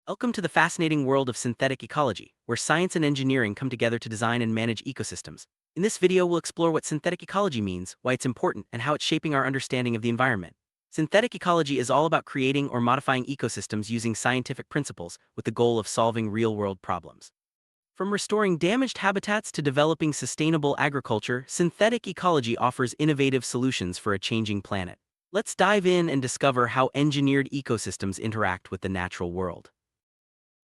Welcome to the fascinating world of synthetic ecology, where science and engineering come together to design and manage ecosystems. In this video, we'll explore what synthetic ecology means, why it's important, and how it's shaping our understanding of the environment. Synthetic ecology is all about creating or modifying ecosystems using scientific principles with the goal of solving real-world problems. From restoring damaged habitats to developing sustainable agriculture, synthetic ecology offers innovative solutions for a changing planet. Let's dive in and discover how engineered ecosystems interact with the natural world.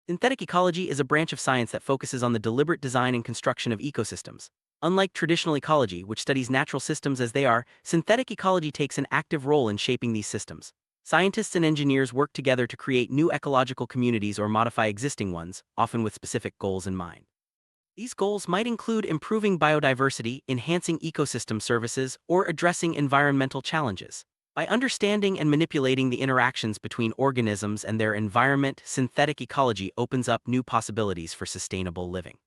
Synthetic ecology is a branch of science that focuses on the deliberate design and construction of ecosystems. Unlike traditional ecology, which studies natural systems as they are, synthetic ecology takes an active role in shaping these systems. Scientists and engineers work together to create new ecological communities or modify existing ones, often with specific goals in mind. These goals might include improving biodiversity, enhancing ecosystem services, or addressing environmental challenges. By understanding and manipulating the interactions between organisms and their environment, synthetic ecology opens up new possibilities for sustainable living.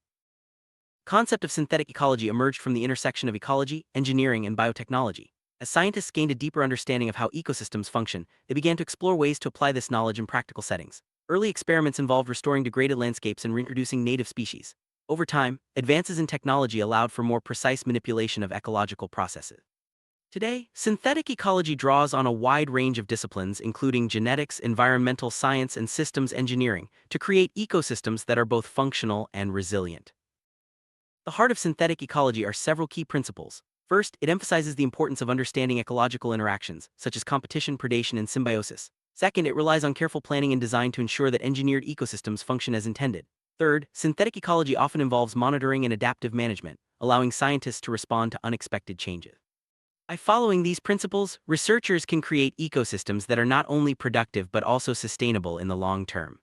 The concept of synthetic ecology emerged from the intersection of ecology, engineering, and biotechnology. As scientists gained a deeper understanding of how ecosystems function, they began to explore ways to apply this knowledge in practical settings. Early experiments involved restoring degraded landscapes and reintroducing native species. Over time, advances in technology allowed for more precise manipulation of ecological processes. Today, synthetic ecology draws on a wide range of disciplines, including genetics, environmental science, and systems engineering, to create ecosystems that are both functional and resilient. The heart of synthetic ecology are several key principles. First, it emphasizes the importance of understanding ecological interactions, such as competition, predation, and symbiosis. Second, it relies on careful planning and design to ensure that engineered ecosystems function as intended. Third, synthetic ecology often involves monitoring and adaptive management, allowing scientists to respond to unexpected changes. By following these principles, researchers can create ecosystems that are not only productive but also sustainable in the long term.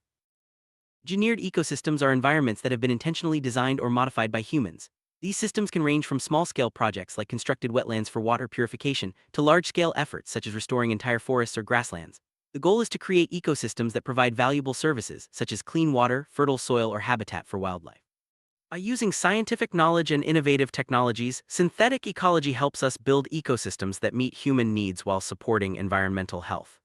Engineered ecosystems are environments that have been intentionally designed or modified by humans. These systems can range from small-scale projects like constructed wetlands for water purification to large-scale efforts such as restoring entire forests or grasslands. The goal is to create ecosystems that provide valuable services such as clean water, fertile soil, or habitat for wildlife. By using scientific knowledge and innovative technologies, synthetic ecology helps us build ecosystems that meet human needs while supporting environmental health.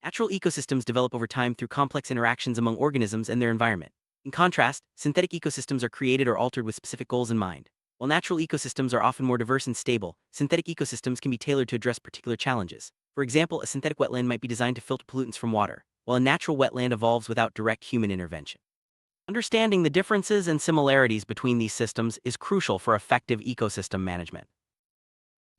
Natural ecosystems develop over time through complex interactions among organisms and their environment. In contrast, synthetic ecosystems are created or altered with specific goals in mind. While natural ecosystems are often more diverse and stable, synthetic ecosystems can be tailored to address particular challenges. For example, a synthetic wetland might be designed to filter pollutants from water, while a natural wetland evolves without direct human intervention. Understanding the differences and similarities between these systems is crucial for effective ecosystem management.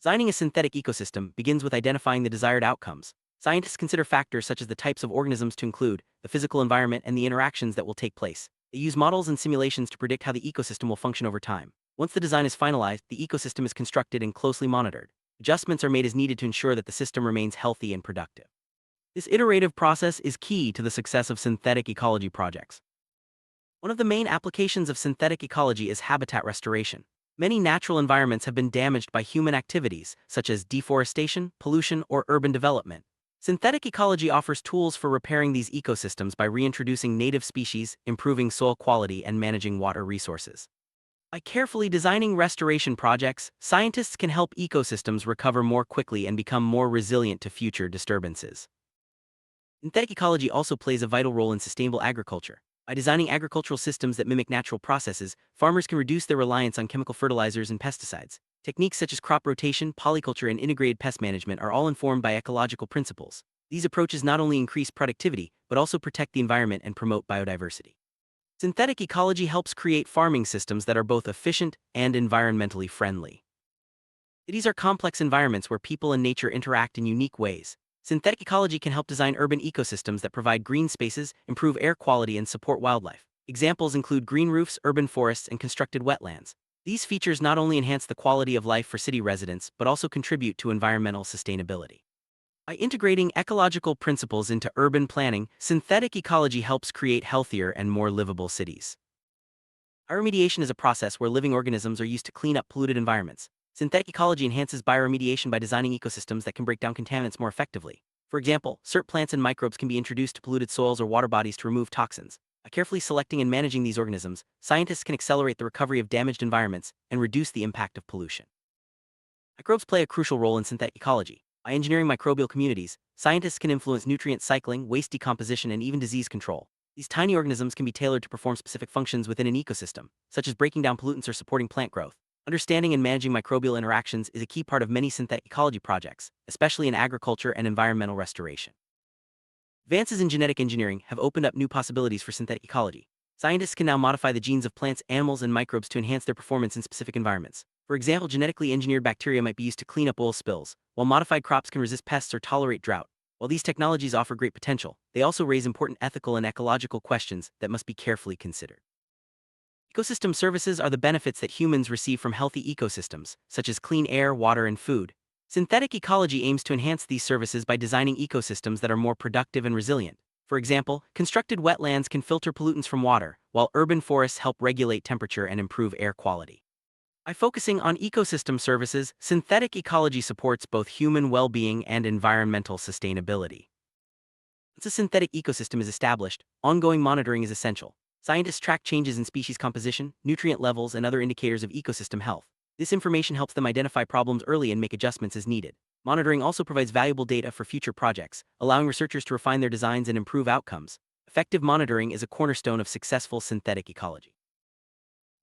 Designing a synthetic ecosystem begins with identifying the desired outcomes. Scientists consider factors such as the types of organisms to include, the physical environment, and the interactions that will take place. They use models and simulations to predict how the ecosystem will function over time. Once the design is finalized, the ecosystem is constructed and closely monitored. Adjustments are made as needed to ensure that the system remains healthy and productive. This iterative process is key to the success of synthetic ecology projects. One of the main applications of synthetic ecology is habitat restoration. Many natural environments have been damaged by human activities, such as deforestation, pollution, or urban development. Synthetic ecology offers tools for repairing these ecosystems by reintroducing native species, improving soil quality, and managing water resources. By carefully designing restoration projects, scientists can help ecosystems recover more quickly and become more resilient to future disturbances. Synthetic ecology also plays a vital role in sustainable agriculture. By designing agricultural systems that mimic natural processes, farmers can reduce their reliance on chemical fertilizers and pesticides. Techniques such as crop rotation, polyculture, and integrated pest management are all informed by ecological principles. These approaches not only increase productivity, but also protect the environment and promote biodiversity. Synthetic ecology helps create farming systems that are both efficient and environmentally friendly. Cities are complex environments where people and nature interact in unique ways. Synthetic ecology can help design urban ecosystems that provide green spaces, improve air quality, and support wildlife. Examples include green roofs, urban forests, and constructed wetlands. These features not only enhance the quality of life for city residents, but also contribute to environmental sustainability. By integrating ecological principles into urban planning, synthetic ecology helps create healthier and more livable cities. Bioremediation is a process where living organisms are used to clean up polluted environments. Synthetic ecology enhances bioremediation by designing ecosystems that can break down contaminants more effectively. For example, certain plants and microbes can be introduced to polluted soils or water bodies to remove toxins. By carefully selecting and managing these organisms, scientists can accelerate the recovery of damaged environments and reduce the impact of pollution. Microbes play a crucial role in synthetic ecology. By engineering microbial communities, scientists can influence nutrient cycling, waste decomposition, and even disease control. These tiny organisms can be tailored to perform specific functions within an ecosystem, such as breaking down pollutants or supporting plant growth. Understanding and managing microbial interactions is a key part of many synthetic ecology projects, especially in agriculture and environmental restoration. Advances in genetic engineering have opened up new possibilities for synthetic ecology. Scientists can now modify the genes of plants, animals, and microbes to enhance their performance in specific environments. For example, genetically engineered bacteria might be used to clean up oil spills, while modified crops can resist pests or tolerate drought. While these technologies offer great potential, they also raise important ethical and ecological questions that must be carefully considered. Ecosystem services are the benefits that humans receive from healthy ecosystems, such as clean air, water, and food. Synthetic ecology aims to enhance these services by designing ecosystems that are more productive and resilient. For example, constructed wetlands can filter pollutants from water, while urban forests help regulate temperature and improve air quality. By focusing on ecosystem services, synthetic ecology supports both human well-being and environmental sustainability. Once a synthetic ecosystem is established, ongoing monitoring is essential. Scientists track changes in species composition, nutrient levels, and other indicators of ecosystem health. This information helps them identify problems early and make adjustments as needed. Monitoring also provides valuable data for future projects, allowing researchers to refine their designs and improve outcomes. Effective monitoring is a cornerstone of successful synthetic ecology.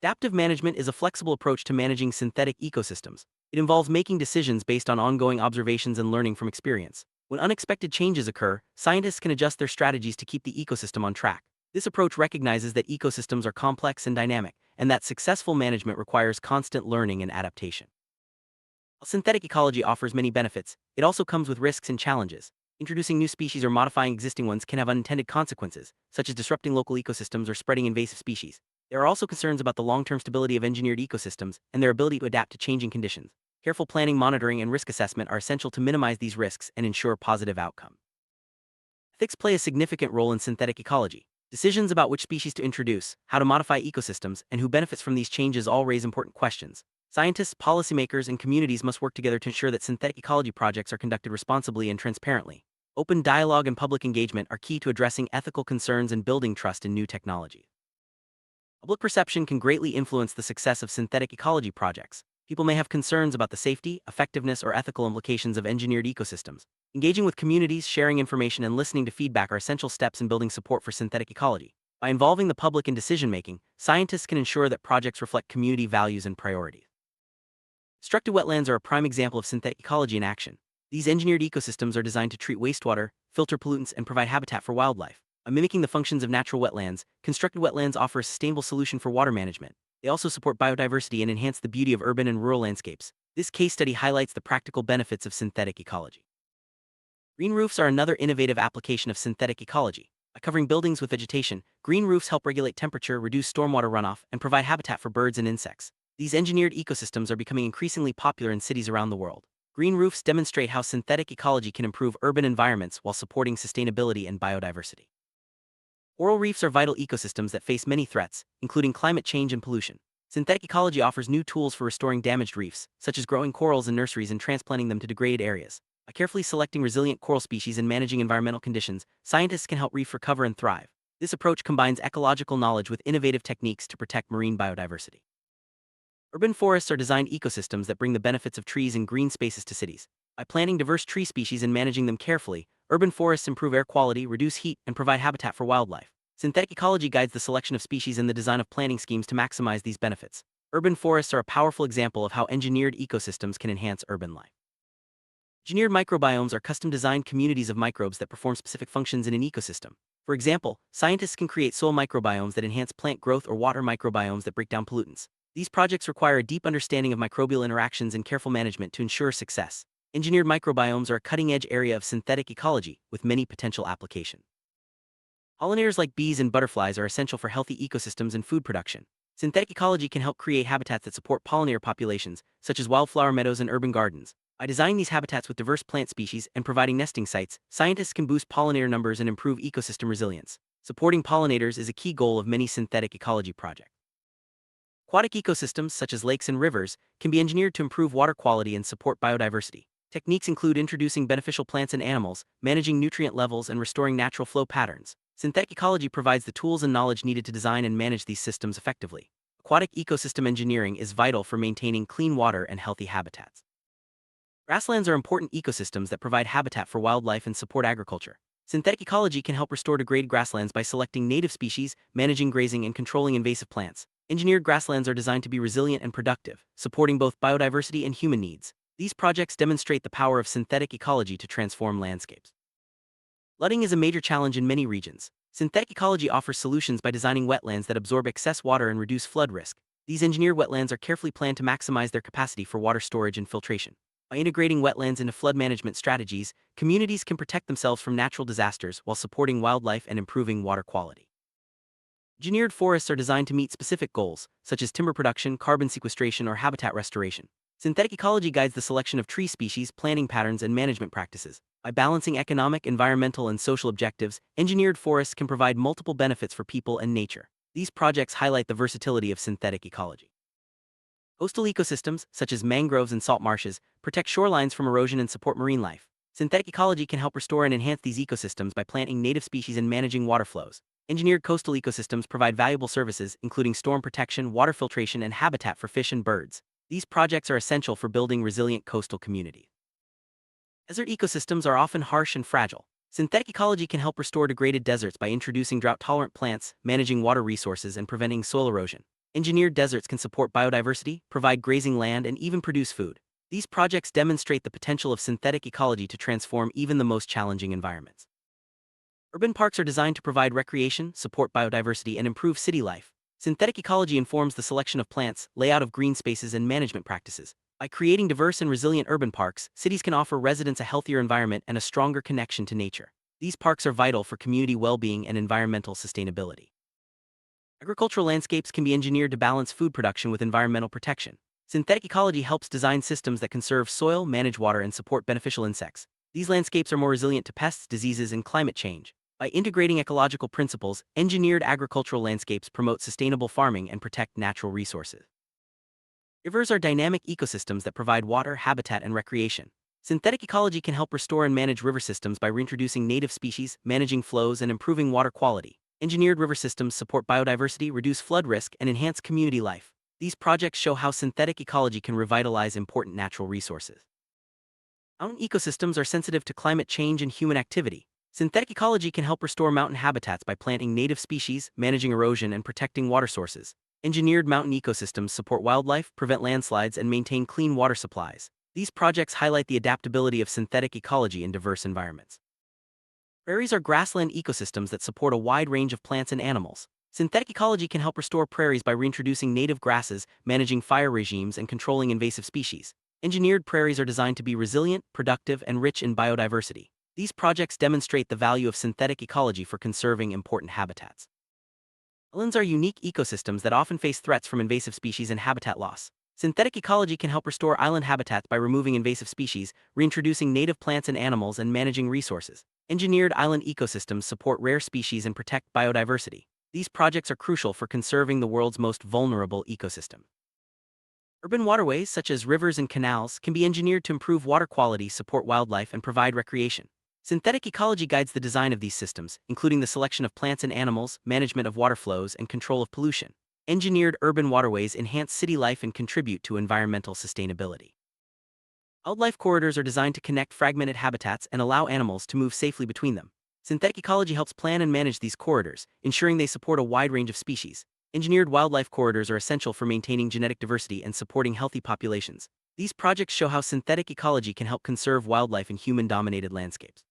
Adaptive management is a flexible approach to managing synthetic ecosystems. It involves making decisions based on ongoing observations and learning from experience. When unexpected changes occur, scientists can adjust their strategies to keep the ecosystem on track. This approach recognizes that ecosystems are complex and dynamic, and that successful management requires constant learning and adaptation. While synthetic ecology offers many benefits, it also comes with risks and challenges. Introducing new species or modifying existing ones can have unintended consequences, such as disrupting local ecosystems or spreading invasive species. There are also concerns about the long-term stability of engineered ecosystems and their ability to adapt to changing conditions. Careful planning, monitoring, and risk assessment are essential to minimize these risks and ensure positive outcome. Ethics play a significant role in synthetic ecology. Decisions about which species to introduce, how to modify ecosystems, and who benefits from these changes all raise important questions. Scientists, policymakers, and communities must work together to ensure that synthetic ecology projects are conducted responsibly and transparently. Open dialogue and public engagement are key to addressing ethical concerns and building trust in new technology. Public perception can greatly influence the success of synthetic ecology projects. People may have concerns about the safety, effectiveness, or ethical implications of engineered ecosystems. Engaging with communities, sharing information, and listening to feedback are essential steps in building support for synthetic ecology. By involving the public in decision-making, scientists can ensure that projects reflect community values and priorities. Constructed wetlands are a prime example of synthetic ecology in action. These engineered ecosystems are designed to treat wastewater, filter pollutants, and provide habitat for wildlife. By mimicking the functions of natural wetlands, constructed wetlands offer a sustainable solution for water management. They also support biodiversity and enhance the beauty of urban and rural landscapes. This case study highlights the practical benefits of synthetic ecology. Green roofs are another innovative application of synthetic ecology. By covering buildings with vegetation, green roofs help regulate temperature, reduce stormwater runoff, and provide habitat for birds and insects. These engineered ecosystems are becoming increasingly popular in cities around the world. Green roofs demonstrate how synthetic ecology can improve urban environments while supporting sustainability and biodiversity. Coral reefs are vital ecosystems that face many threats, including climate change and pollution. Synthetic ecology offers new tools for restoring damaged reefs, such as growing corals in nurseries and transplanting them to degraded areas. By carefully selecting resilient coral species and managing environmental conditions, scientists can help reef recover and thrive. This approach combines ecological knowledge with innovative techniques to protect marine biodiversity. Urban forests are designed ecosystems that bring the benefits of trees and green spaces to cities. By planting diverse tree species and managing them carefully, urban forests improve air quality, reduce heat, and provide habitat for wildlife. Synthetic ecology guides the selection of species and the design of planting schemes to maximize these benefits. Urban forests are a powerful example of how engineered ecosystems can enhance urban life. Engineered microbiomes are custom-designed communities of microbes that perform specific functions in an ecosystem. For example, scientists can create soil microbiomes that enhance plant growth or water microbiomes that break down pollutants. These projects require a deep understanding of microbial interactions and careful management to ensure success. Engineered microbiomes are a cutting-edge area of synthetic ecology with many potential applications. Pollinators like bees and butterflies are essential for healthy ecosystems and food production. Synthetic ecology can help create habitats that support pollinator populations, such as wildflower meadows and urban gardens. By designing these habitats with diverse plant species and providing nesting sites, scientists can boost pollinator numbers and improve ecosystem resilience. Supporting pollinators is a key goal of many synthetic ecology projects. Aquatic ecosystems, such as lakes and rivers, can be engineered to improve water quality and support biodiversity. Techniques include introducing beneficial plants and animals, managing nutrient levels, and restoring natural flow patterns. Synthetic ecology provides the tools and knowledge needed to design and manage these systems effectively. Aquatic ecosystem engineering is vital for maintaining clean water and healthy habitats. Grasslands are important ecosystems that provide habitat for wildlife and support agriculture. Synthetic ecology can help restore degraded grasslands by selecting native species, managing grazing, and controlling invasive plants. Engineered grasslands are designed to be resilient and productive, supporting both biodiversity and human needs. These projects demonstrate the power of synthetic ecology to transform landscapes. Flooding is a major challenge in many regions. Synthetic ecology offers solutions by designing wetlands that absorb excess water and reduce flood risk. These engineered wetlands are carefully planned to maximize their capacity for water storage and filtration. By integrating wetlands into flood management strategies, communities can protect themselves from natural disasters while supporting wildlife and improving water quality. Engineered forests are designed to meet specific goals, such as timber production, carbon sequestration, or habitat restoration. Synthetic ecology guides the selection of tree species, planting patterns, and management practices. By balancing economic, environmental, and social objectives, engineered forests can provide multiple benefits for people and nature. These projects highlight the versatility of synthetic ecology. Coastal ecosystems, such as mangroves and salt marshes, protect shorelines from erosion and support marine life. Synthetic ecology can help restore and enhance these ecosystems by planting native species and managing water flows. Engineered coastal ecosystems provide valuable services, including storm protection, water filtration, and habitat for fish and birds. These projects are essential for building resilient coastal communities. Desert ecosystems are often harsh and fragile. Synthetic ecology can help restore degraded deserts by introducing drought-tolerant plants, managing water resources, and preventing soil erosion. Engineered deserts can support biodiversity, provide grazing land, and even produce food. These projects demonstrate the potential of synthetic ecology to transform even the most challenging environments. Urban parks are designed to provide recreation, support biodiversity, and improve city life. Synthetic ecology informs the selection of plants, layout of green spaces, and management practices. By creating diverse and resilient urban parks, cities can offer residents a healthier environment and a stronger connection to nature. These parks are vital for community well-being and environmental sustainability. Agricultural landscapes can be engineered to balance food production with environmental protection. Synthetic ecology helps design systems that conserve soil, manage water, and support beneficial insects. These landscapes are more resilient to pests, diseases, and climate change. By integrating ecological principles, engineered agricultural landscapes promote sustainable farming and protect natural resources. Rivers are dynamic ecosystems that provide water, habitat, and recreation. Synthetic ecology can help restore and manage river systems by reintroducing native species, managing flows, and improving water quality. Engineered river systems support biodiversity, reduce flood risk, and enhance community life. These projects show how synthetic ecology can revitalize important natural resources. Mountain ecosystems are sensitive to climate change and human activity. Synthetic ecology can help restore mountain habitats by planting native species, managing erosion, and protecting water sources. Engineered mountain ecosystems support wildlife, prevent landslides, and maintain clean water supplies. These projects highlight the adaptability of synthetic ecology in diverse environments. Prairies are grassland ecosystems that support a wide range of plants and animals. Synthetic ecology can help restore prairies by reintroducing native grasses, managing fire regimes, and controlling invasive species. Engineered prairies are designed to be resilient, productive, and rich in biodiversity. These projects demonstrate the value of synthetic ecology for conserving important habitats. Islands are unique ecosystems that often face threats from invasive species and habitat loss. Synthetic ecology can help restore island habitats by removing invasive species, reintroducing native plants and animals, and managing resources. Engineered island ecosystems support rare species and protect biodiversity. These projects are crucial for conserving the world's most vulnerable ecosystem. Urban waterways, such as rivers and canals, can be engineered to improve water quality, support wildlife, and provide recreation. Synthetic ecology guides the design of these systems, including the selection of plants and animals, management of water flows, and control of pollution. Engineered urban waterways enhance city life and contribute to environmental sustainability. Wildlife corridors are designed to connect fragmented habitats and allow animals to move safely between them. Synthetic ecology helps plan and manage these corridors, ensuring they support a wide range of species. Engineered wildlife corridors are essential for maintaining genetic diversity and supporting healthy populations. These projects show how synthetic ecology can help conserve wildlife in human-dominated landscapes.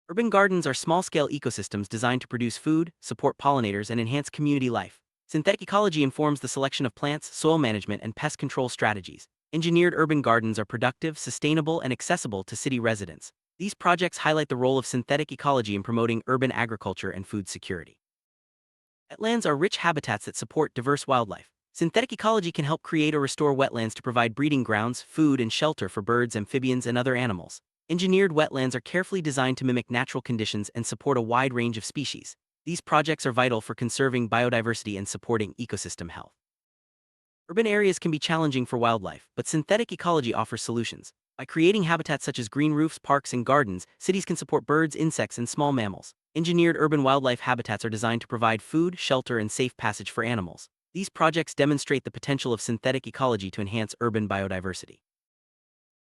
Urban gardens are small-scale ecosystems designed to produce food, support pollinators, and enhance community life. Synthetic ecology informs the selection of plants, soil management, and pest control strategies. Engineered urban gardens are productive, sustainable, and accessible to city residents. These projects highlight the role of synthetic ecology in promoting urban agriculture and food security. Wetlands are rich habitats that support diverse wildlife. Synthetic ecology can help create or restore wetlands to provide breeding grounds, food, and shelter for birds, amphibians, and other animals. Engineered wetlands are carefully designed to mimic natural conditions and support a wide range of species. These projects are vital for conserving biodiversity and supporting ecosystem health. Urban areas can be challenging for wildlife, but synthetic ecology offers solutions. By creating habitats such as green roofs, parks, and gardens, cities can support birds, insects, and small mammals. Engineered urban wildlife habitats are designed to provide food, shelter, and safe passage for animals. These projects demonstrate the potential of synthetic ecology to enhance urban biodiversity.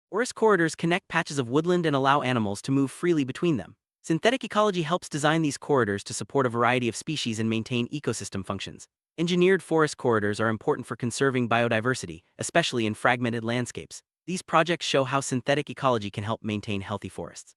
Forest corridors connect patches of woodland and allow animals to move freely between them. Synthetic ecology helps design these corridors to support a variety of species and maintain ecosystem functions. Engineered forest corridors are important for conserving biodiversity, especially in fragmented landscapes. These projects show how synthetic ecology can help maintain healthy forests.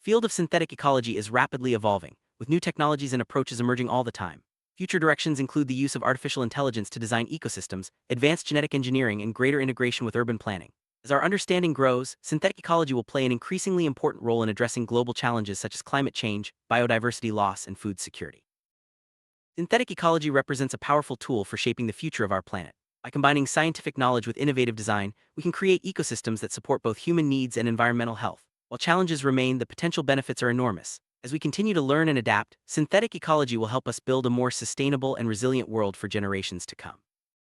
Field of synthetic ecology is rapidly evolving, with new technologies and approaches emerging all the time. Future directions include the use of artificial intelligence to design ecosystems, advanced genetic engineering, and greater integration with urban planning. As our understanding grows, synthetic ecology will play an increasingly important role in addressing global challenges such as climate change, biodiversity loss, and food security. Synthetic ecology represents a powerful tool for shaping the future of our planet. By combining scientific knowledge with innovative design, we can create ecosystems that support both human needs and environmental health. While challenges remain, the potential benefits are enormous. As we continue to learn and adapt, synthetic ecology will help us build a more sustainable and resilient world for generations to come.